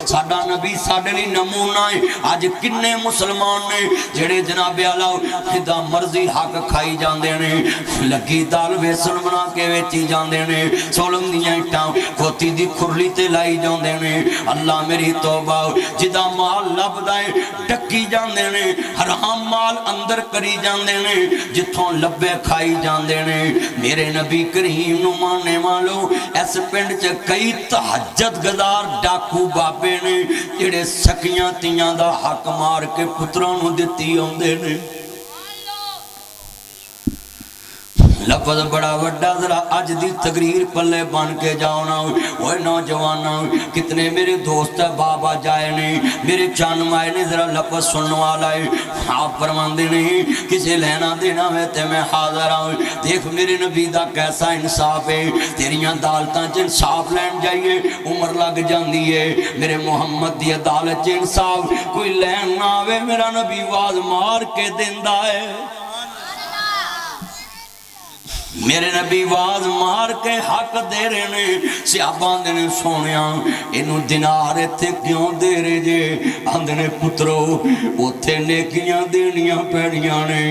साडा नबी साडे लई नमूना है। अज किन्ने मुसलमान ने जेड़े जनाबे आला जिदा मर्जी हक खाई जांदे ने, लगी दाल बेसन बना के वेची जांदे ने, सोलम दियां इट्टां खोती दी खुरली ते लाई जांदे ने। अल्लाह मेरी तौबा, जिदा माल लभदा है डकी जांदे ने, हराम माल अंदर करी जांदे ने, जिथों लभे खाई जांदे ने। मेरे नबी करीम नूं मानने वालों, इस पिंड च कई तहज्जुद गज़ार डाकू बाबे ने जिहड़े सकियां तियां दा हक मार के पुत्रां नूं दित्ती आउंदे ने। लफज बड़ा वड्डा, जरा अज दी तकरीर पल्ले बन के जाओ ना। ओए नौजवानों, कितने मेरे दोस्त है बाबा जाए ने, मेरे जन्म आए ने, जरा लफज सुनने वाला है। आप फरमांदे नहीं किसे लेना देना है ते मैं हाज़र आऊँ। देख मेरे नबी दा कैसा इंसाफ है। तेरियां अदालतां च इंसाफ लैन जाइए उम्र लग जाती है, मेरे मुहम्मद दी अदालत च इंसाफ कोई लैन ना आवे, मेरा नबी आवाज मार के देंदा है। मेरे नबी आवाज मार के हक दे रहे ने। सियाबा आंदे ने सोनिया इनू दिनार इत्थे क्यों दे रहे जे? आंदे ने पुत्रो उत्थे नेकियां देनियां पैणियां ने।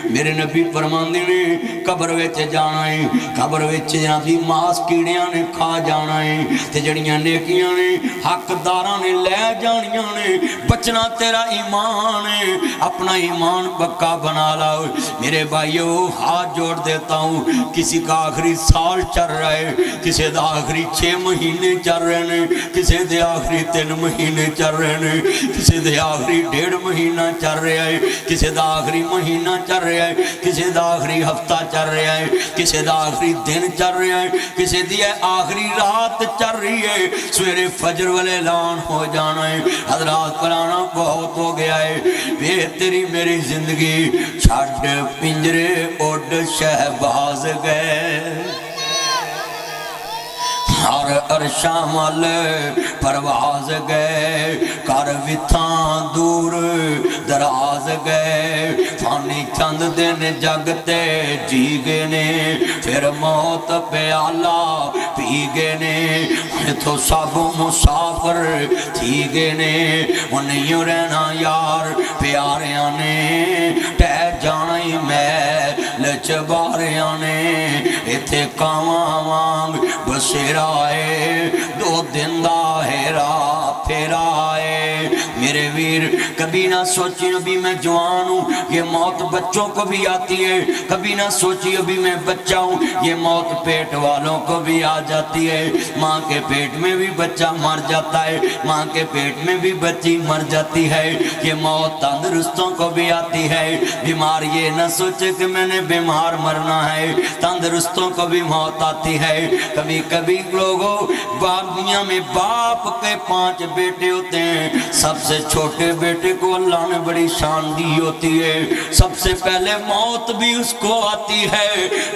मेरे नबी फरमांदे ने कब्र विच जाना है, कब्र विच दी मास कीड़ियां ने खा जाना है, ते जड़ियां नेकियां ने हकदारां ने लै जानियां ने। बचना तेरा ईमान है, अपना ईमान पक्का बना लाओ। मेरे भाइयों हाथ जोड़ देता हूँ, किसी का आखिरी साल चल रहा है, किसी का आखिरी 6 महीने चल रहे हैं, किसी के आखिरी 3 महीने चल रहे हैं, किसी के आखिरी 1.5 महीना चल रहा है, किसी का आखिरी महीना चल रहा है, किसी का आखिरी हफ्ता चल रहा है, किसी का आखिरी दिन चल रहा है, किसी की आखिरी रात चल रही है। सवेरे फजर वाले ऐलान हो जाना है। हजरात पराना बहुत हो गया है। वे तेरी मेरी जिंदगी छड़ पिंजरे उड़ शहबाज गए, हर अरशा मल परवाज गए, कर विथा दूर दराज गए। फानी चंद दिन जगते जी गए ने, फिर मौत प्याला पी गए ने। इथों सब मुसाफिर थी गए ने, नहीं रहना यार प्यारिया ने, टह जाना ही मैल चबारिया ने। इथे कावां वांग बसेरा है, 2 दिन दा हेरा फेरा है। मेरे वीर कभी ना सोची अभी मैं जवान हूँ ये मौत बच्चों को भी आती है, कभी ना सोची अभी मैं बच्चा हूँ ये मौत पेट वालों को भी आ जाती है। माँ के पेट में भी बच्चा मर जाता है, माँ के पेट में भी बच्ची मर जाती है। ये मौत तंदुरुस्तों को भी आती है। बीमार ये न सोचे कि मैंने बीमार मरना है, तंदुरुस्तों को भी मौत आती है। कभी कभी लोगों बागियां में बाप के 5 बेटे होते हैं, सबसे छोटे बेटे को अल्लाह ने बड़ी शान दी होती है। सबसे पहले मौत भी उसको आती है,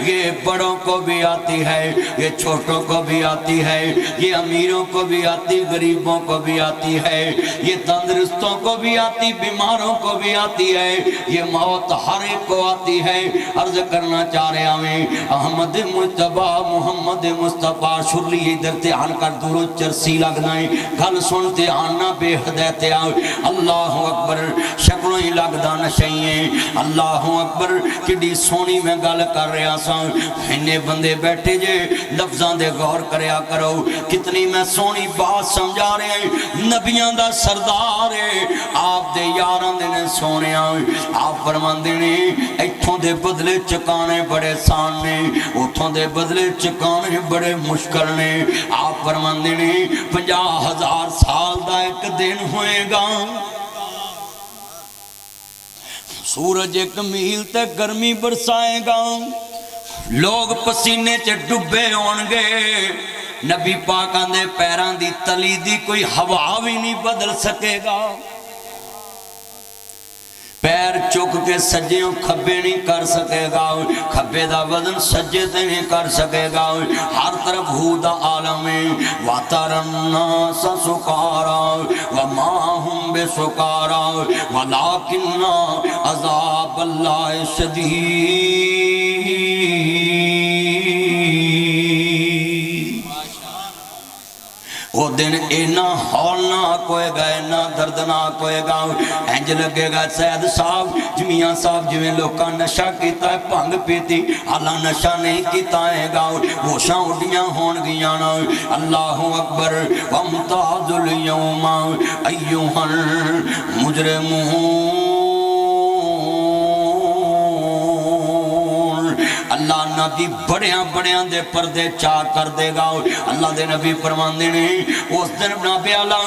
ये बड़ों को भी आती है, ये छोटों को भी आती है, ये अमीरों को भी आती, गरीबों को भी आती है, ये तंदुरुस्तों को भी आती, बीमारों को भी आती है। ये मौत हर एक को आती है। अर्ज करना चाह रहा मैं अहमद मुस्तफा मुहम्मद मुस्तफा शुरली इधर ध्यान कर, दूरों चरसी लगना है, गल सुन ध्यान ना बेहद आओ। अल्लाह अकबर, शक्लों ही लगदा नशई है। अल्लाह अकबर, किड्डी सोहनी मैं गल कर रहा सा, इन्ने बंदे बैठे जे लफ्जां दे गौर करया करो, कितनी मैं सोहनी बात समझा रहा है। नबियां दा सरदार है, आप दे यारां दे ने सोहणिया। आप फरमांदे ने इत्थों दे बदले चुकाने बड़े सान ने, उथों दे बदले चुकाने बड़े मुश्किल ने। आप फरमांदे ने 50,000 साल दा एक दिन होएगा, सूरज 1 मील ते गर्मी बरसाएगा, लोग पसीने च डुबे होणगे। नबी पाकां दे पैरां दी तली दी कोई हवा भी नहीं बदल सकेगा। पैर चुक के सज्जे खब्बे नहीं कर सकेगा, खब्बे दा वजन सज्जे ते नहीं कर सकेगा। हर तरफ हूदा आलम है, वातरन्ना सुकारा व माहुम बेसुकारा वलाकिन्ना अज़ाब अल्लाह शदीद। वो दिन इन्ना हौलनाक होएगा, इन्ना दर्दनाक होएगा, इंज लगेगा सैयद साहब जमियां साहब जिवें लोकां नशा कीता है, भंग पीती, हालां नशा नहीं कीता हैगा, होशां उड्डियां होणगियां ना। अल्लाहु अकबर वमताजुल यौमा अय्युहल मुजरिमून। अल्लाह नबी बड़िया बड़िया दे पर्दे चा कर देगा। अल्लाह दे नबी फरमांदे ने उस दिन नबी आला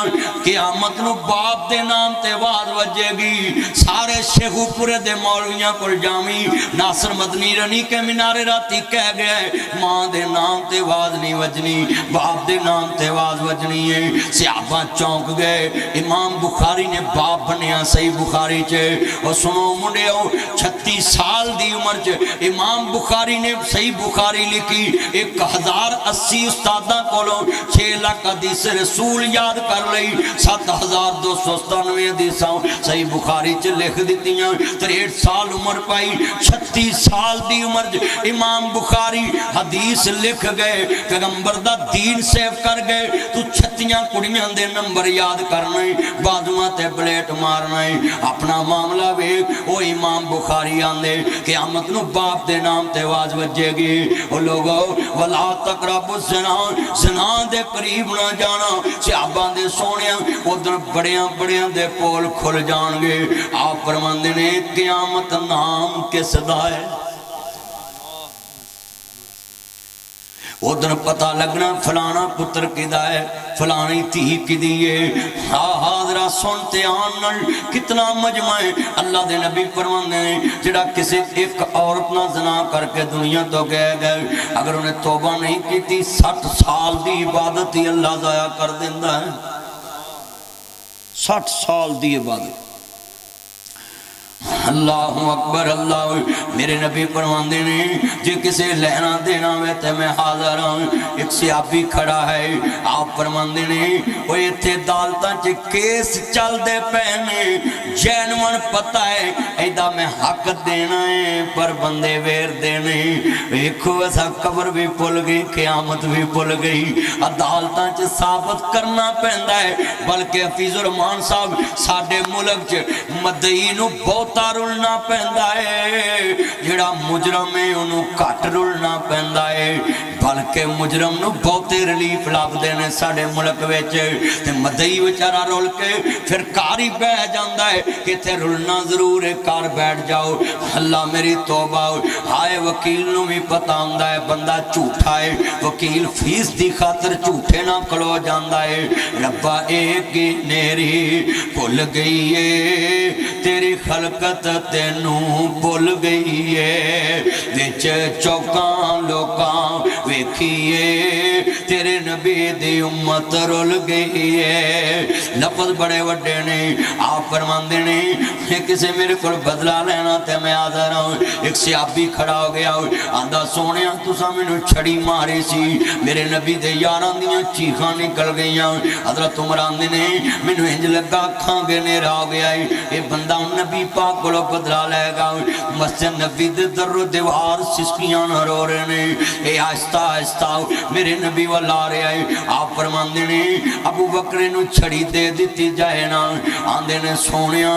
क़यामत नूं बाप दे नाम ते आवाज़ वजेगी, सारे शेखूपुरे दे मौलवियां कोल जावी, नासर मदनी रनी के मीनारे राती कह गया मां दे नाम ते आवाज़ नहीं वजनी, बाप दे नाम ते आवाज़ वजनी है। सहाबा चौंक गए। इमाम बुखारी ने बाप बनिया सही बुखारी च। और सुनो मुंडियो 36 साल दी उम्र च इमाम बुखारी ने सही बुखारी लिखी। 1080 उस्तादा कोलों 6 लाख हदीस रसूल याद कर लई, 7297 हदीसां सही बुखारी च लिख दित्तियां। 63 साल उम्र पाई, 36 साल दी उम्र इमाम बुखारी हदीस लिख गए, पैगंबर दा दीन सेव कर गए। तू 36 कुड़ियां दे नंबर याद करना है, बाजुआं ते ब्लेट मारना है, अपना मामला वेख। ओ इमाम बुखारी आंदे क़यामत नूं बाप दे नाम ते आवाज़ वजेगी, ओ लोगो वला तकरबु ज़िना, ज़िना दे करीब ना जाना। सहाबा दे सोहणिया उधर बड़िया बड़िया दे पोल खुल जाणगे। आप फरमांदे ने क़यामत नाम किस दा है, उधर पता लगना फलाना पुत्र किदा है, फलानी धी किदी है। हाँ हाजरा सुन ध्यान नाल कितना मजमा है। अल्लाह दे नबी फरमांदे ने जिहड़ा किसी एक औरत नाल ज़िना करके दुनिया तो गया गए, अगर उन्हें तौबा नहीं की 60 साल की इबादत ही अल्लाह ज़ाया कर देंदा है। 60 साल की इबादत। अल्लाहु अकबर। अल्लाह मेरे नबी फरमांदे ने जे किसे लेना देना वे ते मैं हाज़र हां। एक सहाबी खड़ा है, आप फरमांदे ने ओ इत्थे अदालतां च केस चलदे पे ने, जैनवन पता है ऐदा मैं हक देना है पर बंदे वेर देने। वेखो असा कबर भी भुल गई, क़यामत भी भुल गई, अदालतां च साबित करना पैंदा है। बल्कि हफीज़ुर रहमान साहब साडे मुल्क च मदई नूं बहुता रुलना पैंदा है, जिहड़ा मुजरम है उन्हों घट रुलना पैंदा है। बल्कि मुजरम नूं बहुते रिलीफ लभदे ने साडे मुल्क विच, ते मदई बेचारा रुल के फिर घर ही बह जांदा है कि इत्थे रुलना जरूर है, घर बैठ जाओ। अल्लाह मेरी तौबा। हाय वकील नूं भी पता हुंदा है बंदा झूठा है, वकील फीस दी खातर झूठे ना खलो जांदा है। रब्बा एक नेरी भुल गई है, तेरी खलकत तेनू भुल गई है, विच चौकां लोकां वेखिए तेरे नबी दी उम्मत रुल गई है। लफज बड़े वड्डे ने। आप फरमांदे ने किसी मेरे को बदला लेना ते मैं हाज़र हां। एक सहाबी खड़ा हो गया, आंदा सोहणिया तुसां मैनूं छड़ी मारी सी, मेरे नबी दे यारां दियां चीखां निकल गईयां। हज़रत उमर आंदे ने मैनूं इंज लगा अखां अगे नेरा हो गया है, ये बंदा नबी पाक कोलों बदला लेगा। मस्जिद नबी दे दरो दीवार सिसकियां न रो रहे ने, ये आहिस्ता आहिस्ता मेरे नबी वाल आ रहा है। आप फरमांदे ने अबू बकर नूं छड़ी दे दित्ती जाए ना। आंदे ने सोहणिया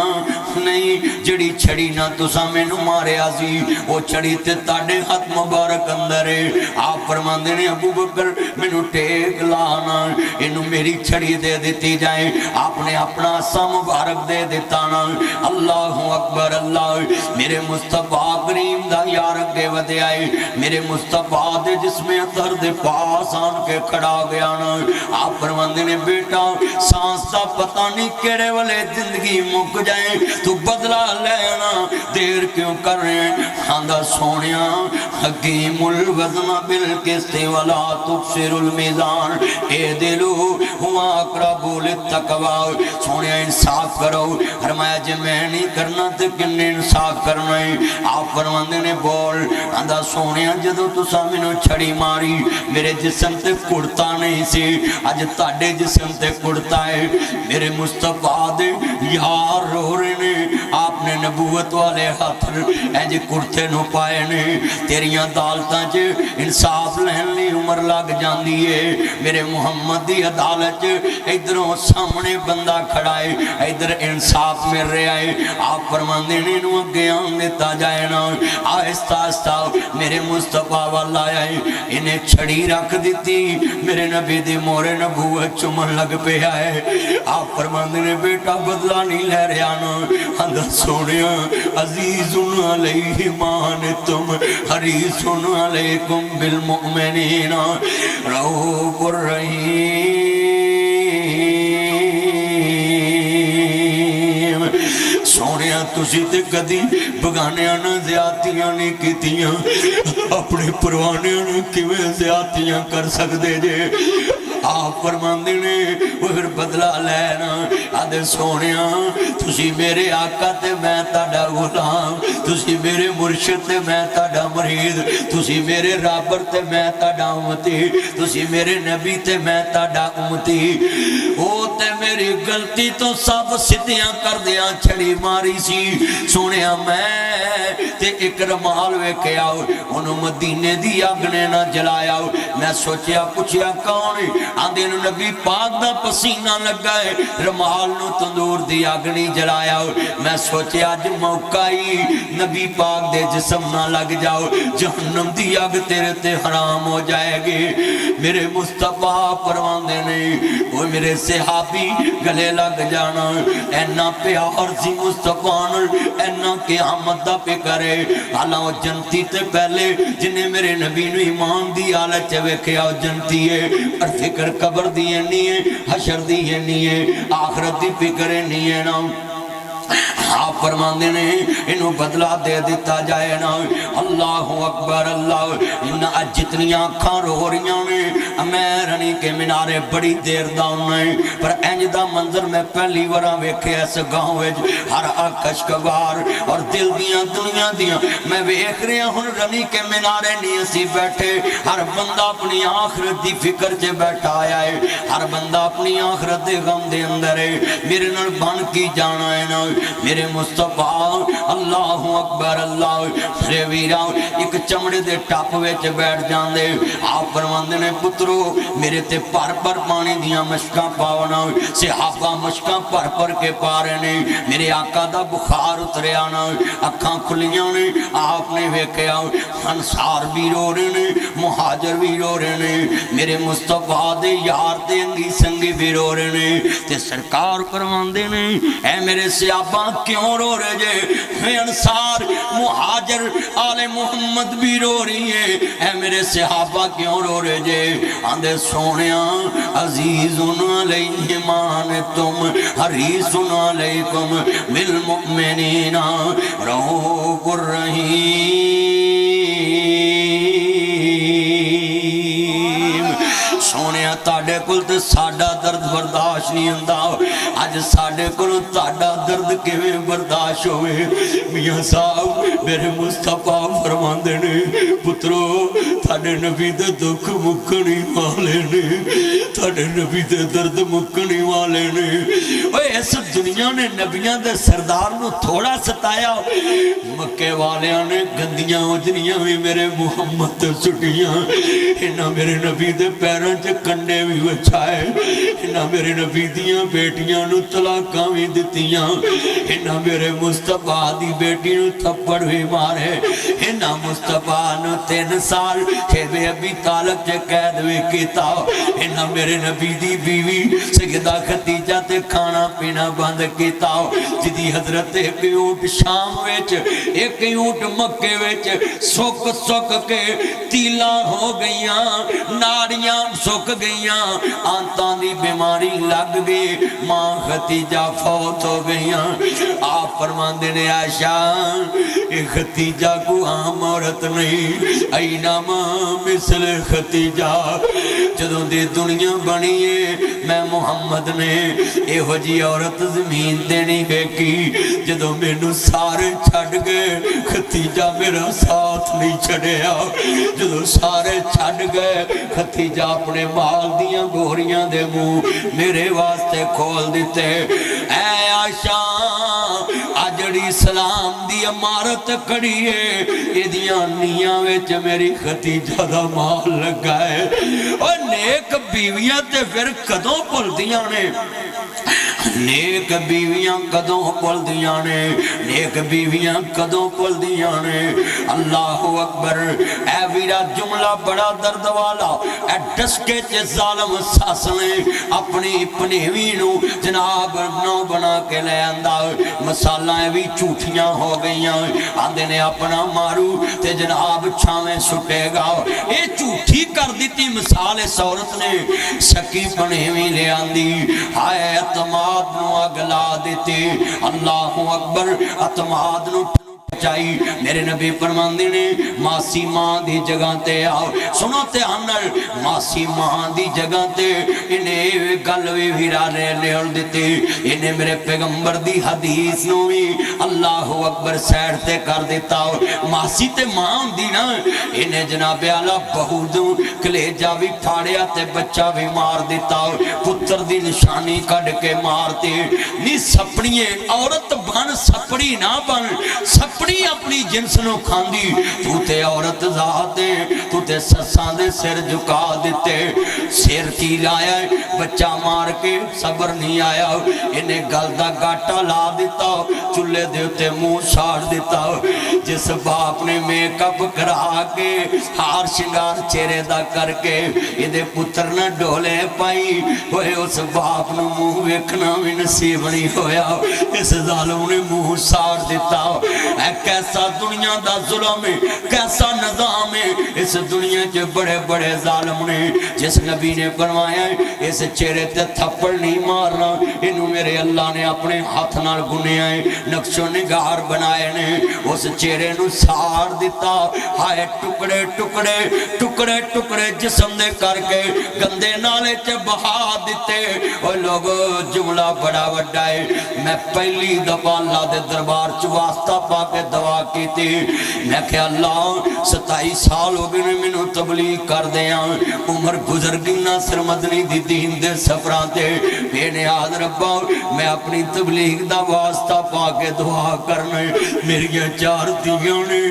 नहीं, जिहड़ी छड़ी ना तुसां मैनूं मारिया सी वो छड़ी ते तुहाडे हथ मुबारक अंदर है। आप फरमांदे ने अबू बकर मैनूं टेक लाना, इनू मेरी छड़ी दे दित्ती जाए। आपने अपना सा मुबारक दे दिता ना। अल्लाहु अकबर। अल्लाह मेरे मुस्तफा करीम दा यार अगे वधे आए, मेरे मुस्तफा दे जिसमें अतर दे पास आन के खड़ा गया ना। आप फरमांदे ने बेटा सांस दा पता नहीं केड़े वाले जिंदगी मुक जाए, तू बदला लेना देर क्यों कर रहे। आंदा सोहणिया हकीमुल वज़न बिल किस्ति वला तुबसिरुल मीज़ान, ए दिलो हुआ अक़रबु लित्तक़वा। सोहणिया इंसाफ करो। फरमाया जे मैं नहीं करना ते किन्ने इंसाफ करना है। आप फरमांदे ने बोल। आंदा सोहणिया जदों तुसां मैनूं छड़ी मारी मेरे जिस्म ते कुड़ता नहीं सी, अज तुहाडे जिस्म ते कुड़ता है। मेरे मुस्तफा दे यार रो रहे ने। आपने نے نبوت والے ہاتھ انج کرتے نو پائے نے تیریاں عدالتاں چ انصاف لین لی عمر لگ جاندی ہے میرے محمد دی عدالت ادھروں سامنے بندہ کھڑا ہے ادھر انصاف مل رہا ہے آپ فرماندے نے انہوں اگے آن دیتا جائے نا آہستہ آہستہ میرے مصطفیٰ والا آیا ہے انہیں چھڑی رکھ دیتی میرے نبی دی مورے نبوت چمن لگ پہ آئے آپ فرماندے نے بیٹا بدلہ نہیں لے رہا نا اندر سونیا عزیز علیہ مان تم حریص علیکم بالمؤمنین رؤوف الرحیم سونیا تسی تے کدی بگانیاں نہ زیادتیاں نہیں کیتیاں اپنے پروانیاں نہ کیویں زیادتیاں کر سکدے جے آپ فرماندے نے وہ پھر بدلہ لینا آدھے سونیا تسی میرے آقا تے میں تاڑا غلام تسی میرے مرشد تے میں تاڑا مرید تسی میرے رابر تے میں تاڑا امتی تسی میرے نبی تے میں تاڑا امتی او تے میری غلطی تو سب سدیاں کر دیاں چھڑی ماری سی سونیا میں تے ایک رمال ویکھے آؤ انہوں مدینے دی آگنے نہ جلایا میں سوچیا پوچھیا کون آندے نو نبی پاک دا پسینہ لگا ہے رمال نو تندور دی آگنی جلایا میں سوچیا آج موقعی نبی پاک دے جسم نہ لگ جاؤ جہنم دی آگ تیرے تے حرام ہو جائے گی میرے مصطفیٰ پرواندے نے وہ میرے صحابی گلے لگ جانا اینا پیار سی مصطفیٰ اینا قیامت دا پہ کرے حالاں وہ جنتی تے پہلے جنہیں میرے نبی نو ایمان دی آلت چوے کیا جنتی ہے اور فکر قبر دیئے نہیں ہے حشر دیئے نہیں ہے آخرت دی فکر نہیں ہے نا آپ فرماندے نے انہوں بدلہ دے دیتا جائے نا اللہ اکبر اللہ انہاں جتنی آنکھاں رو رہیاں نے میں رنی کے منارے بڑی دیر داؤں نے پر اینج دا منظر میں پہلی وراں ویکھے ایسے گاؤں ویج ہر آکش کبار اور دل دیاں دنیا دیاں میں ویکھ رہے ہوں رنی کے منارے نہیں سی بیٹھے ہر بندہ اپنی آخرت دی فکر سے بیٹھا آیا ہے ہر بندہ اپنی آخرت دے غم دے اندر ہے میرے نال بن کی جانا ہے نا میرے مصطفیٰ اللہ اکبر اللہ میرے ویرہ ایک چمڑے دے ٹاپ ویچ بیٹھ جان دے آپ فرماندے نے پترو میرے تے پر پر پانی دیاں مشکاں پاونا صحابہ مشکاں پر کے پارے نے میرے آقا دا بخار اترے آنا اکھاں کھلیاں نے آپ نے ویکھیا انصار بھی رو رہے نے مہاجر بھی رو رہے نے میرے مصطفیٰ دے یار دے انگی سنگی بھی رو رہے نے تے سرکار فرماندے نے اے میرے صحابہ کیوں رو رہے جے اے انصار مہاجر آل محمد بھی رو رہی ہے اے میرے صحابہ کیوں رو رہے جے آندے سونیاں عزیز علیہ مان تم حریص علیکم بالمؤمنین رؤوف الرحیم سونیا تاڑے کل تے ساڑا درد برداشت نہیں ہندہ آج ساڑے کل تاڑا درد کیویں برداشت ہوئے میاں صاحب میرے مصطفیٰ فرماندے نے پترو تاڑے نبی دے دکھ مکنی والے نے تاڑے نبی دے درد مکنی والے نے اوہ اس دنیا نے نبیاں دے سردار نو تھوڑا ستایا مکے والیاں نے گندیاں اجنیاں بھی میرے محمد تے سٹیاں انہاں میرے نبی دے پیران چے کنڈے بھی بچائے انہاں میرے نبی دیاں بیٹیاں نو طلاقاں بھی دتیاں انہاں میرے مصطفیٰ دی بیٹی نو تھپڑ بھی مارے انہاں مصطفیٰ نو 3 سال بے ابی طالب چے قید بھی کیتا انہاں میرے نبی دی بیوی سیدہ خدیجہ تے کھانا پینا بند کیتا جدی حضرت ایک اونٹ شام ویچ ایک اونٹ مکے ویچ سوک سوک کے تیلا ہو گئیاں ناڑیاں سوک گئیاں آنتاں دی بیماری لگ گئی ماں خدیجہ فوت ہو گئیاں آپ فرماندے نے عائشہ اے خدیجہ کو عام عورت نہیں اینام مثل خدیجہ جدوں دی دنیا بنیے میں محمد نے اے ہو جی عورت زمین دینی بیکی جدوں میں نو سارے چھڑ گئے خدیجہ میرا ساتھ نہیں چھڑیا جدوں سارے چھڑ گئے خدیجہ اپنے مال دیاں گوریاں دے منہ میرے واسطے کھول دیتے اے عائشہ آج جڑی اسلام دی عمارت کھڑی ہے ایدیاں نیاں وچ میری ختیجہ دا مال لگا ہے اور نیک بیویاں تے پھر کدوں بھول دیاں نے نیک بیویاں کدوں بھول دیاں نے نیک بیویاں کدوں بھول دیاں نے اللہ اکبر اے ویرا جملہ بڑا درد والا اے ڈسکے چے ظالم ساس نے اپنی پنیوی نو جناب نو بنا کے لے آندا مسالہ بھی جھوٹیاں ہو گئیاں آندے نے اپنا مارو تے جناب چھاویں سٹے گا اے جھوٹی کر دیتی مثال اس عورت نے سکی پنیوی لے آندی ہائے اعتماد نو اگلا دیتی اللہ اکبر اعتماد نو چاہی میرے نبی فرماندے نے ماسی ماں دی جگہ تے آؤ سنو تے آنر ماسی ماں دی جگہ تے انہیں گلوی بھیرا لے دیتے انہیں میرے پیغمبر دی حدیث نوی اللہ اکبر سیر تے کر دیتا ماسی تے ماں دی نا انہیں جناب اعلیٰ بہودوں کلیجہ بھی پھاڑیا تے بچہ بھی مار دیتا پتر دی نشانی کڑ کے مارتے نی سپڑیے عورت بن سپڑی نہ بن سپڑی اپنی جنس نو کھاندی تو تے عورت ذاتے تو تے سسان دے سر جھکا دیتے سر کی لایا بچہ مار کے صبر نہیں آیا انہیں گلدہ گاٹا لا دیتا چلے دیتے منہ ساڑ دیتا جس باپ نے میک اپ کرا کے ہار شنگار چہرے دا کر کے یہ پتر نہ ڈولے پائی ہوئے اس باپ نو منہ ویکھنا بھی نصیب نہیں ہویا اس ظالم نے منہ ساڑ دیتا اے کیسا دنیا دا ظلم ہے کیسا نظام ہے اس دنیا کے بڑے بڑے ظالم نے جس نبی نے فرمایا ہے اس چہرے تے تھپڑ نہیں مارنا انہوں میرے اللہ نے اپنے ہاتھ نال گنے آئے نقش و نگار بنائے نے اس چہرے نو ساڑ دیتا ہائے ٹکڑے ٹکڑے ٹکڑے ٹکڑے جسم دے کر کے گندے نالے چے بہا دیتے اور لوگو جملہ بڑا وڈا ہے میں پہلی دفعہ اللہ دے دربار چواسطہ پا کے دعا کی تھی میں کہ اللہ 27 سال ہو گئے میں نے تبلیغ کر دیا عمر گزر گئی ناصر مدنی دی دین دے سفران تے بے نیاز ربا میں اپنی تبلیغ دا واسطہ پا کے دعا کرنے میری 4 دیاں نے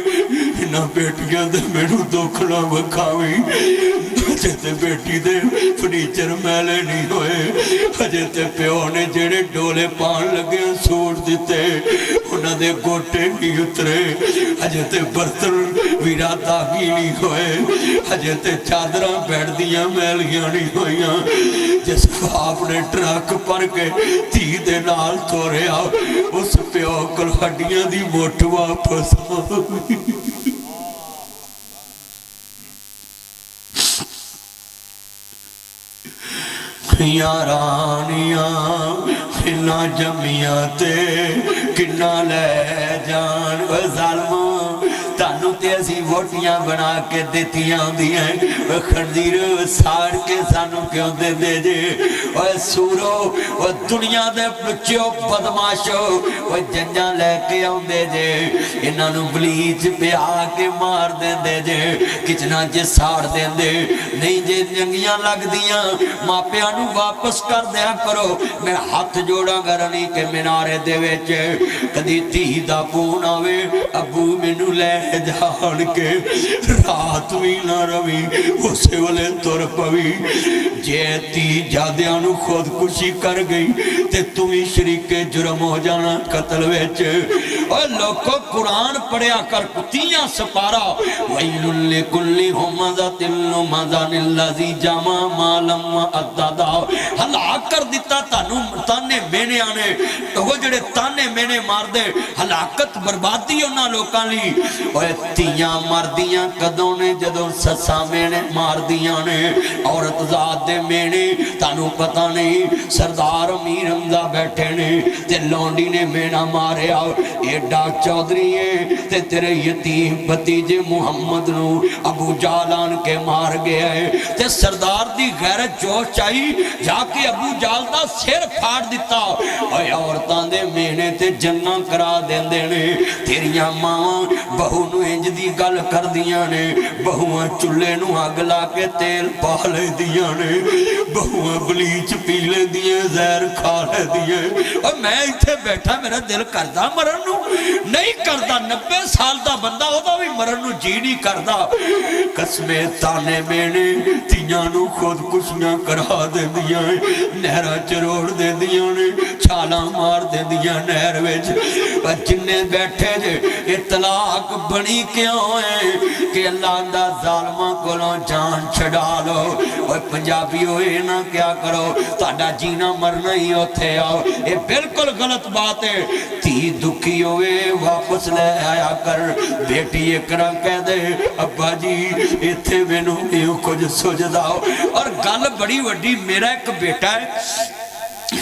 انہاں بیٹیاں دے میں نے دکھنا بکھاوی اجے تے بیٹی دے فرنیچر میلے نہیں ہوئے اجے تے پیو نے جڑے ڈولے پان لگے سوڑ دیتے انہاں دے گوٹے نہیں اترے اجے تے برتن ویرا داغی نہیں ہوئے اجے تے چادراں بیٹھ دیاں میلیاں نہیں ہوئیاں جس باپ نے ٹرک پر کے تھی دے نال توریا اس پیو کل ہڈیاں دی موٹ واپس آئی یارانیاں کنا جمیاں تے کنا لے جان و ظالموں تانو تے اسی ووٹیاں بنا کے دیتیاں دیاں خنزیر ساڑ کے سانو کیوں دے دے جے اوہ سورو اوہ دنیا دے پلچیو بدماشو اوہ جنجاں لے کے آؤں دے جے انہاں نو بلیچ پہ آکے مار دے دے جے کچنا جے ساڑ دے دے نہیں جے جنگیاں لگ دیاں ماں پیانو واپس کر دیا کرو میں ہاتھ جوڑا گرنی کے منارے دے ویچے کدی تی دا پونا وے ابو منو لے جان کے رات بھی نہ روی اسے والے تور پوی جیتی جادیانو خود کشی کر گئی تے تمہیں شریک جرم ہو جانا قتل ویچ اور لوگوں قرآن پڑھیا کر کتیاں سپارا وَيْلُ لِكُلِّ هُمَزَةٍ لُمَزَةٍ الَّذِي جَمَعَ مَالًا وَعَدَّدَ ہلاک کر دیتا تانے مینے آنے وہ جڑے تانے مینے مار دے ہلاکت بربادی ہونا لوکاں لی اوہ تیاں مردیاں کدوں نے جدوں سسا مینے مار دیاں نے عورت ذات دے مینے تانو پتہ نہیں سردار امیر حمزہ بیٹھے نے تے لونڈی نے مینا مارے آؤ ایڈا چودری ہے تے تیرے یتیم بتیجے محمد نو ابو جالان کے مار گیا ہے تے سردار دی غیرت جوش چاہی جا کے ابو جال دا سر پھاڑ دیتا اوہ عورتاں دے مینے تے ते जन्ना करा देंदे ने। तेरियां मावां बहू नूं इंज दी गल करदियां ने, बहुआं चुल्हे नूं अग ला के तेल पा लैंदियां ने, बहुआं बलीच पी लैंदियां, जहर खा लैंदियां। और मैं इत्थे बैठा मेरा दिल करदा मरन नूं नहीं करदा। 90 साल दा बंदा ओहदा भी मरन नूं जी नहीं करदा। कसमे ताने मेने तियां नूं खुदकुशियां करा देंदियां, नहरां च रोड़ देंदियां ने, छालां मार देंदियां नहर विच। पर जिन्ने बैठे जे ये तलाक बनी क्यों है कि अल्लाह दा जालमां कोलों जान छड़ा लो। और पंजाबीओ ये ना क्या करो, तुहाडा जीना मरना ही उत्थे आओ। ये बिल्कुल गलत बात है। धी दुखी होवे वापस ले आया कर। बेटी एक ना कह दे अब्बा जी इत्थे मैनू इहो कुछ सुझदा। और गल बड़ी वड्डी, मेरा एक बेटा है,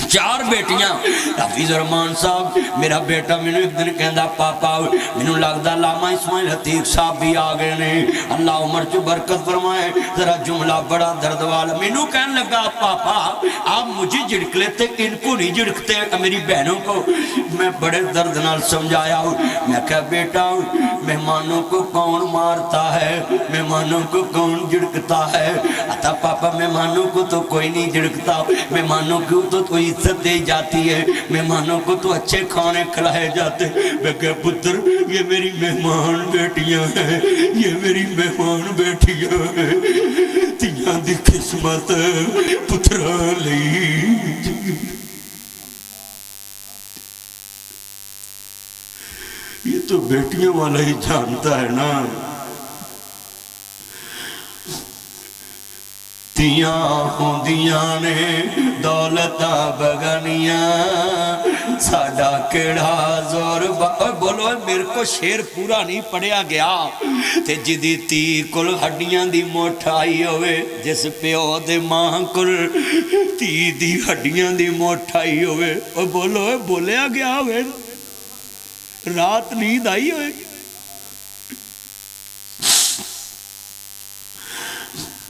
4 बेटियां। हफीज रहमान साहब मेरा बेटा मैनू एक दिन कहता पापा मैनू लगता लामा इस्माइल हतीक साहब भी आ गए ने, अल्लाह उम्र च बरकत फरमाए। जरा जुमला बड़ा दर्द वाला। मैनू कहने लगा पापा आप मुझे झिड़क लेते, इनको नहीं झिड़कते मेरी बहनों को। मैं बड़े दर्द नाल समझाया। मैं कहा बेटा मेहमानों को कौन मारता है, मेहमानों को कौन झिड़कता है? आता पापा मेहमानों को तो कोई नहीं झिड़कता, मेहमानों को तो कोई इज्जत दी जाती है, मेहमानों को तो अच्छे खाने खिलाए जाते। मैं कहा पुत्र ये मेरी मेहमान बेटियां हैं, ये मेरी मेहमान बेटियां हैं। तियां दी किस्मत पुत्रा लई। ये तो बेटियों वाला ही जानता है ना। तियां होंदियां ने दौलता बगनियां, साडा केड़ा जोर। बोलो मेरे को शेर पूरा नहीं पढ़िया गया। ते जिदी धी कोल हड्डियां दी मुठ आई होवे, जिस प्यो दे मां कोल धी दी हड्डियां दी मुठ आई होवे, ओ बोलो बोलिया गया होवे, रात नींद आई होएगी।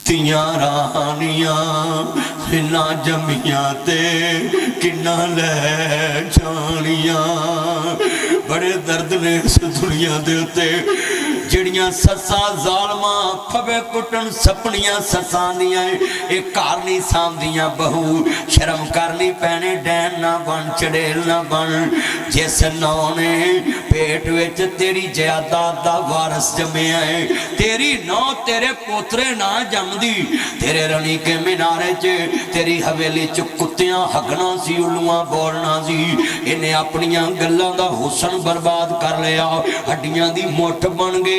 तियां रानियां इन्ना जमियां ते किन्ना लै जानियां। बड़े दर्द ने इस दुनिया दे उत्ते। जिहड़ियां सस्सां जालमा फबे कुटन सपनियां सस्सां दियां ये घर नहीं सामदियां। बहू शर्म करनी पैने, डैन ना बन चड़ेल ना बन। जिस नौ ने पेट विच तेरी जायदाद दा वारस जम्मिया है, तेरी नौ तेरे पोतरे ना जमदी, तेरे रणी के मीनारे च तेरी हवेली च कुत्तियां हगना सी, उल्लुआं बोलना सी। इन्हें अपनियां गल्लां दा हुसन बर्बाद कर लिया। हड्डियां दी मुठ बन गई,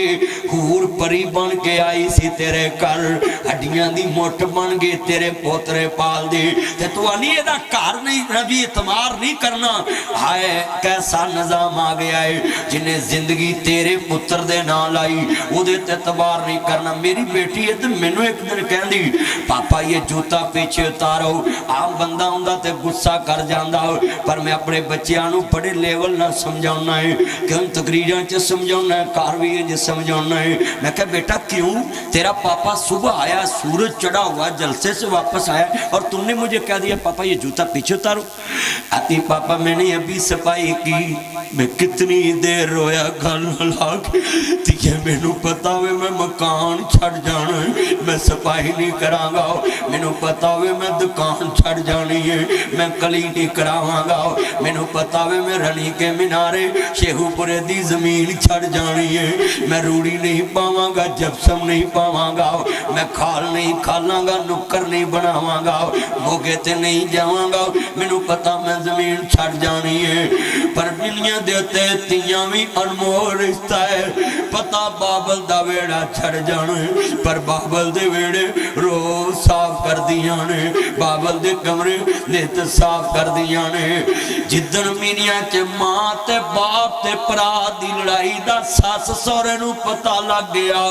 हूर परी बन के आई सी तेरे घर। हड्डियां दी मुठ बन गई, तेरे पोतरे पाल दे। ते तू आनी एदा घर नहीं रवि इतमार नहीं करना। हाय कैसा निजाम आ गया है, जिन्हें जिंदगी तेरे पुत्र दे नाल लाई ओदे ते इतबार नहीं करना। मेरी बेटी है तो मैनू एक दिन कहंदी पापा ये जूता पीछे उतारो। आम बंदा हुंदा ते गुस्सा कर जांदा, पर मैं अपने बच्चों नूं बड़े लेवल नाल समझाउणा है, क्यों तकरीरां च समझाउणा है, घर भी इंज समझाउणा है। मैं कहा बेटा क्यों? तेरा पापा सुबह आया, सूरज चढ़ा हुआ, जलसे से वापस आया और तुमने मुझे कह दिया पापा ये जूता पीछे उतारो। आती पापा मैंने अभी सफाई की, मैं कितनी देर रोया गल ला के। मैनू पता हो मैं मकान छड़ जाना है, मैं सफाई नहीं करांगा। मैनू पता हो मैं दुकान छड़ जानी है, मैं कली नहीं करावांगा। मैनू पता हो मैं रणी के मीनारे शेखूपुरे दी जमीन छड़ जानी है, मैं रूड़ी नहीं पावांगा, जपसम नहीं पावांगा, मैं खाल नहीं खालांगा, नुक्कर नहीं बनावांगा, मोगे ते नहीं जावांगा। मैनू पता मैं जमीन छड़ जानी है। पर दुनिया दे उत्ते तियां भी अनमोल रिश्ता है। पता बाबल दा वेड़ा छड़ जाना है, पर बाबल दे वेड़े रोज साफ कर दिया ने, बाबल दे कमरे नित साफ कर दिया ने। जिदन मीनिया च मां ते बाप ते भरा दी लड़ाई दा सस सौरे नू पता लग गया,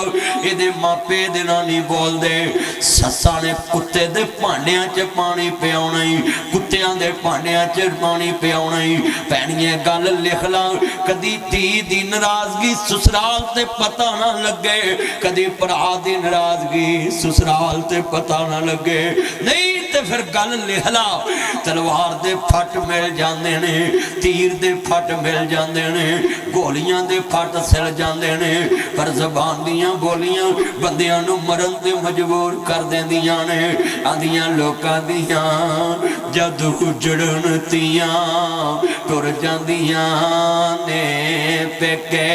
इहदे मापे दे नाल नहीं बोलदे। सस्सां ने कुत्ते दे भांडियां च पानी पियाउणा ही, कुत्तियां दे भांडियां च पानी पियाउणा ही। भैणीए गल लिख ला, कदी धी दी नाराजगी ससुराल ते पता ना लगे, कदी भरा दी नाराजगी ससुराल ते पता ना लगे। नहीं تے پھر گل لکھ لا تلوار دے پھٹ مل جاندے نے تیر دے پھٹ مل جاندے نے گولیاں دے پھٹ سل جاندے نے پر زبان دیاں بولیاں بندیاں نو مرن تے مجبور کر دیندیاں نے آندیاں لوکاں دیاں جد اجڑن تیاں ٹر جاندیاں نے پیکے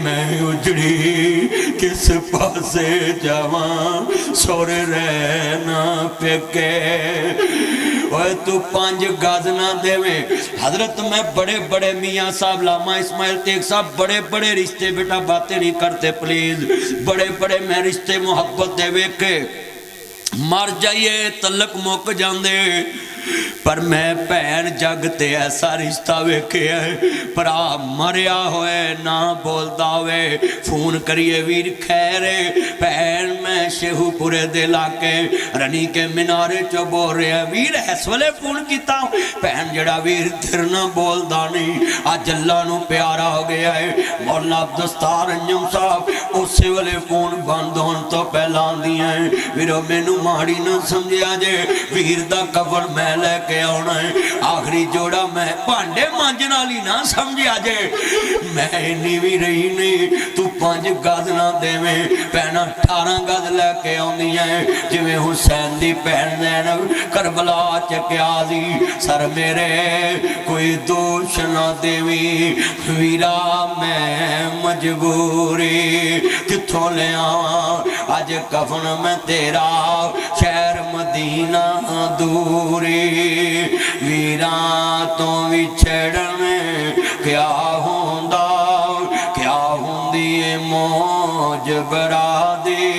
میں اجڑی کس پاسے جاواں سورے رہنا پیکے اوے تو 5 گز نہ دے میں حضرت میں بڑے بڑے میاں صاحب علامہ اسماعیل تیغ صاحب بڑے بڑے رشتے بیٹا باتیں نہیں کرتے پلیز بڑے بڑے میں رشتے محبت دے ویکھے مر جائیے تلک موک جاندے پر میں پہن جگ تے ایسا رشتہ ویکھے ہے پرا مریا ہوئے نہ بولدا ہوئے فون کریے ویر خیرے پہن میں شیہو پورے دل آکے رنی کے منارے چو بول رہے ہیں ویر ایس والے فون کیتا پہن جڑا ویر تھر نہ بولدا نہیں آج اللہ نو پیارا ہو گیا ہے مولا عبدالستار انجم صاحب اسے والے فون بند ہون تو پہلان دی ہیں ویرو میں نو ماڑی نہ سمجھے آجے ویر دا کفر میں لے کے آنا ہے آخری جوڑا میں پانڈے مانجنا لی نہ سمجھے آجے میں انہی بھی رہی نہیں تو 5 گز نہ دے میں پہنا 18 گز لے کے آنی ہے جویں حسین دی پہن زینب کربلا چکیا دی سر میرے کوئی دوش نہ دیوی ویرا میں مجبوری کتھوں لے آواں آج کفن میں تیرا شہر مدینہ دوری ویران تو وچھڑنے کیا ہوندہ کیا ہوندی موج برادی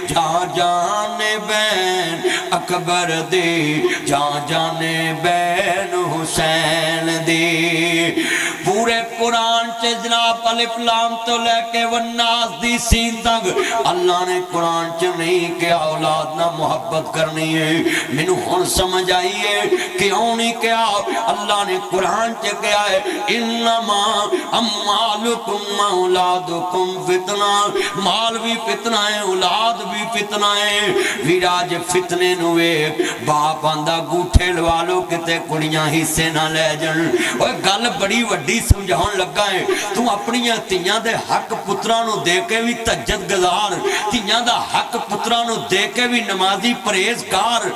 جان جانے بین اکبر دی جان جانے بین حسین دی پورے قرآن چے جناب الف لام تو لے کے والناس دی سین تک اللہ نے قرآن چے نہیں کہ اولاد نہ محبت کرنی ہے منو ہن سمجھ آئیے کیوں نہیں کیا اللہ نے قرآن چے کیا ہے انما اموالکم اولادکم فتنہ مال بھی فتنہ ہے اولاد بھی فتنہ ہے ویراج فتنے نوے باپ آندہ گوٹھے لوالو کتے کڑیاں حصے نہ لے جن اور گل بڑی وڈی سمجھان لگا ہے تو اپنی تیاں دے حق پترانو دے کے بھی تجد گزار تیاں دا حق پترانو دے کے بھی نمازی پریزگار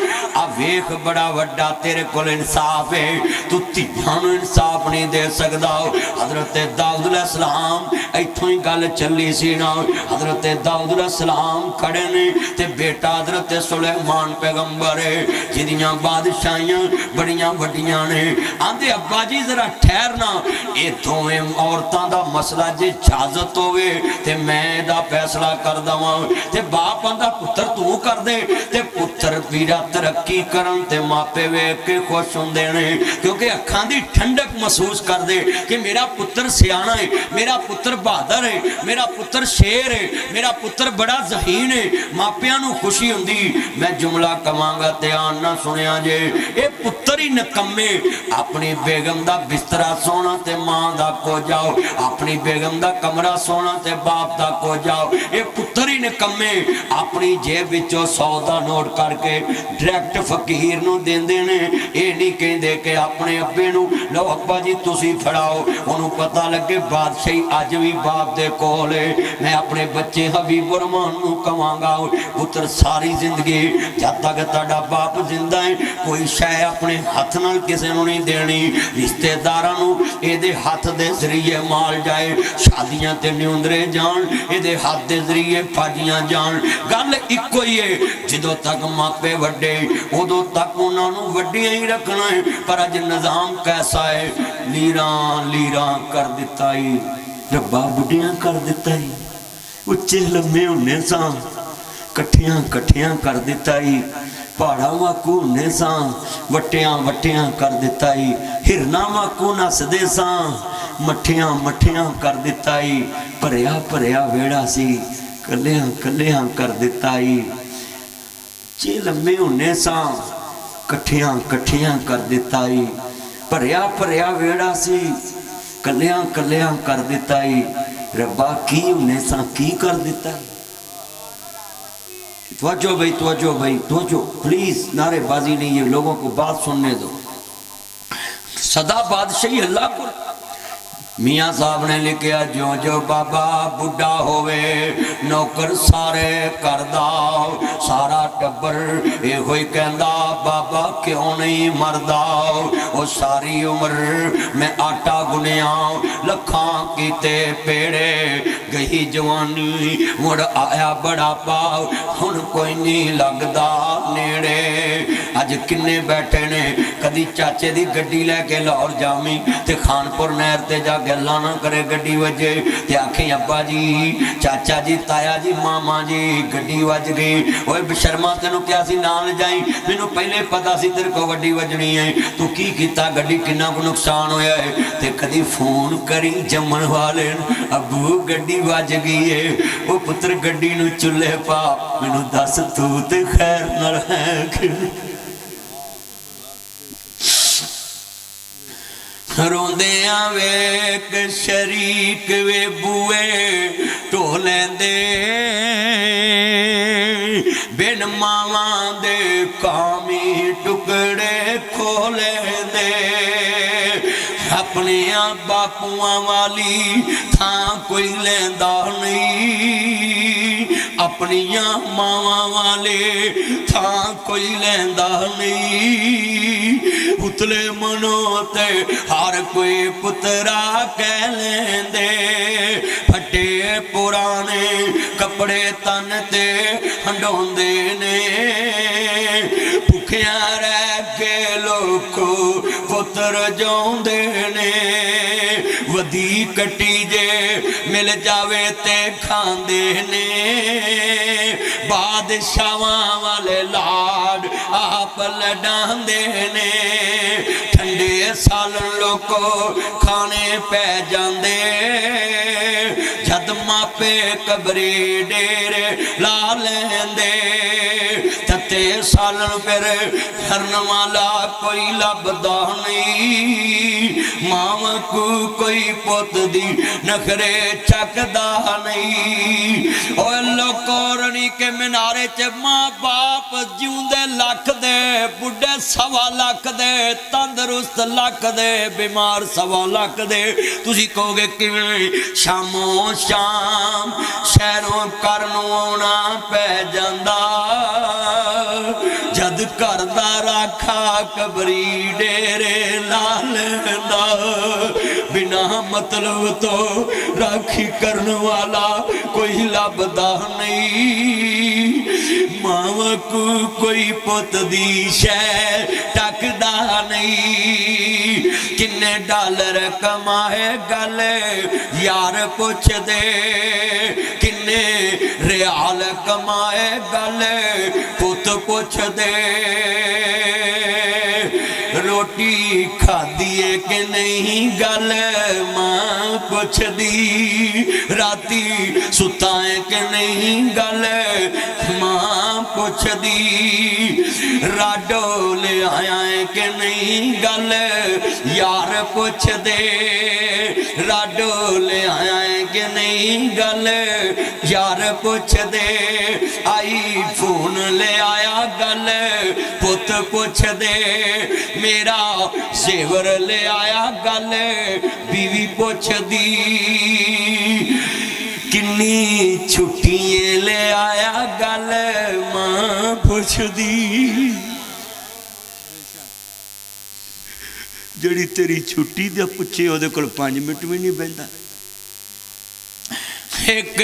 اب ایک بڑا وڈا تیرے کل انصاف ہے تو تیانو انصاف نہیں دے سکتا حضرت داؤد علیہ السلام ایتھوں ہی گل چلی سی نا حضرت داؤد علیہ السلام کھڑے نے تے بیٹا حضرت سلیمان پیغمبر ہے جنیاں بادشاہیاں بڑیاں وڈیاں نے آندے ابا جی ذرا ٹھہرنا اے دوویں عورتاں دا مسئلہ جے اجازت ہوئے تے میں دا فیصلہ کر دواں تے باپ آندا پتر تو کر دے تے پتر ویرا ترقی کرن تے ماپے ویکھ کے خوش ہوندے نے کیونکہ اکھاں دی ٹھنڈک محسوس کر دے کہ میرا پتر سیانا ہے میرا پتر بہادر ہے میرا پتر شیر ہے میرا پتر بڑا ذہین ہے ماپیاں نو خوشی ہوندی میں جملہ کمانگا دھیان نہ سنیا جے اے پتر ہی نکمے اپنی بیگم دا بسترہ سونا تے ماں دا کو جاؤ اپنی بیگم دا کمرہ سونا تے باپ دا کو جاؤ اے پتر ہی نکمے اپنی جیب وچوں 100 دا نوٹ کر کے ڈائریکٹ فقیر نو دین دینے اے نہیں کہیں دے کہ اپنے ابے نو لو ابا جی تسی پھڑاؤ انہوں پتہ لگے بادشاہی آج بھی باپ دے کولے میں اپنے بچے حبیب الرحمان نو کمانگا پتر ساری زندگی جب تک تاڑا باپ زندہ ہے کوئی شے اپنے ہاتھ نال کسے نو نہیں دینی رشتے دارانو اے دے ہاتھ دے ذریعے مال جائے شادیاں تے نیوندرے جان اے دے ہاتھ دے ذریعے پاجیاں جان گل ایک کوئی ہے جدو تک ماپے وڈے ادو تک انہوں نے وڈیاں ہی رکھنا ہے پر اج نظام کیسا ہے لیران لیران کر دیتا ہی ربا بڑیاں کر دیتا ہی اچھے لمحے ہونے ساں کٹھیاں کٹھیاں کر دیتا ہی پاڑا واکو ہونے ساں وٹیاں وٹیاں کر دیتا ہی ہرنا واکو نس دے ساں مٹھیاں مٹھیاں کر دیتا ہی پریا پریا ویڑا سی کلیاں کلیاں کر دیتا ہی چے لمحے ہونے ساں کٹھیاں کٹھیاں کر دیتا ہی پریا پریا ویڑا سی کلیاں کلیاں کر دیتا ہی ربا کی ہونے ساں کی کر دیتا ہے तवज्जो भाई, तवज्जो भाई, तवज्जो प्लीज, नारेबाजी नहीं है, लोगों को बात सुनने दो। सदा बादशाही अल्लाह को। मियाँ साहब ने लिखा जो जो बाबा बुढ़ा होवे नौकर सारे करदा, सारा टब्बर यो ही कहंदा बाबा क्यों नहीं मरदा। वो सारी उम्र मैं आटा गुनिया लखां कीते पेड़े, गई जवानी मुड़ आया बुढ़ापा, हुण कोई नहीं लगदा नेड़े। अज किन्ने बैठे ने कदी चाचे दी गड्डी लैके लाहौर जामी ते खानपुर नहर ते जा गल्लां ना करे, गड्डी वजे ते आखे अब्बा जी, चाचा जी, ताया जी, मामा जी गड्डी वज गई। ओए बेशर्मा तेनू क्या सी नाल जाई, मैनू पहले पता सी तेरे को गड्डी वजनी है, तू की कीता, गड्डी किन्ना को नुकसान होया है। ते कदी फोन करी जम्मन वाले, अबू गड्डी वज गई है, ओ पुत्र गड्डी नू चुल्हे पा, मैनू दस तू ते खैर नाल है। रोंदिया वेख शरीक वे बुए ढो लैंदे, बिन मावां दे कामी टुकड़े खो लैंदे। अपने बापुआं वाली थां कोई लैंदा नहीं, अपनियां मावां वाले थां कोई लैंदा नहीं। उतले मनो ते हर कोई पुत्रा कह लेंदे, फटे पुराने कपड़े तन ते हंडोंदे ने। भुखिया रह के लोको पुत्र जोंदे ने, वधी कट्टी जे मिल जावे ते खांदे ने। बादशाहां वाले लाड आप लडांदे ने, ठंडे सालन लोको खाने पै जांदे। जद मापे कबरे डेरे ला लेंदे, तते सालन फिर हरन वाला कोई लभदा नहीं। मां को कोई पुत दी नखरे चकदा नहीं। ओए लोको रणी के मीनारे च मां बाप जिउंदे लख दे, बुढ़े 1.25 लाख दे, तंदरुस्त लख दे, बीमार 1.25 लाख दे। तुसी कहोगे किवें? शामो शाम शहरों घर नूं आउणा पै जांदा, जद घर दा राखा कबरी डेरे ला लैंदा। बिना मतलब तो राखी करन वाला कोई लभदा नहीं। मां को कोई पुत दी शै टकदा नहीं। किन्ने डॉलर कमाए गल यार पुछ दे, किन्ने रियाल कमाए गल पुत पुछ दे। रोटी खादी है कि नहीं गल मां पुछदी, राती सुता है कि नहीं गल मां पुछदी। राडो ले आया है कि नहीं गल यार पुछ दे, राडो ले आया है कि नहीं गल यार पुछ दे। आई फोन ले आया गल पुत पुछ दे, मेरा जेवर ले आया गल बीवी पुछ दी। किन्नी छुट्टियां ले आया गल मां पुछ दी। जड़ी तेरी छुट्टी दे पुछे ओदे कोल 5 मिनट भी नहीं बहता। एक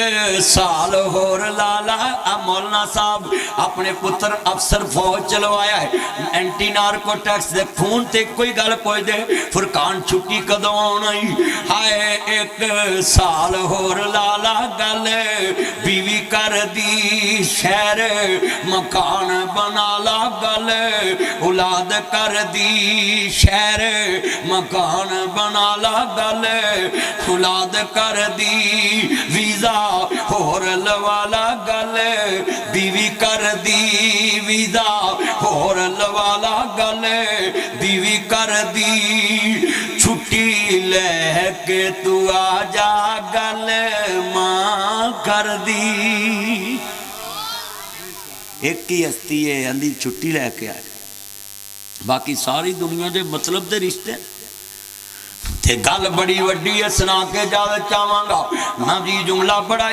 साल होर लाला मौलाना साहब अपने पुत्र अफसर फौज चलवाया है। एंटी नारकोटिक्स दे खून ते कोई गल पुछदे फुरकान छुट्टी कदों आउणा? हाय एक साल होर लाला गल बीवी कर दी शहर मकान बना ला गल, औलाद कर दी शहर मकान बना ला गल, औलाद कर दी वीजा होर लवाला गल, बीवी कर दी वीजा होर लवाला गल, बीवी कर दी छुट्टी लेके तू आ जा गल मां कर दी। एक ही हस्ती है आंधी छुट्टी लैके आए, बाकी सारी दुनिया के मतलब के रिश्ते। ते गल बड़ी वड्डी है, सुना के जावे चाहांगा ना जी जुमला बड़ा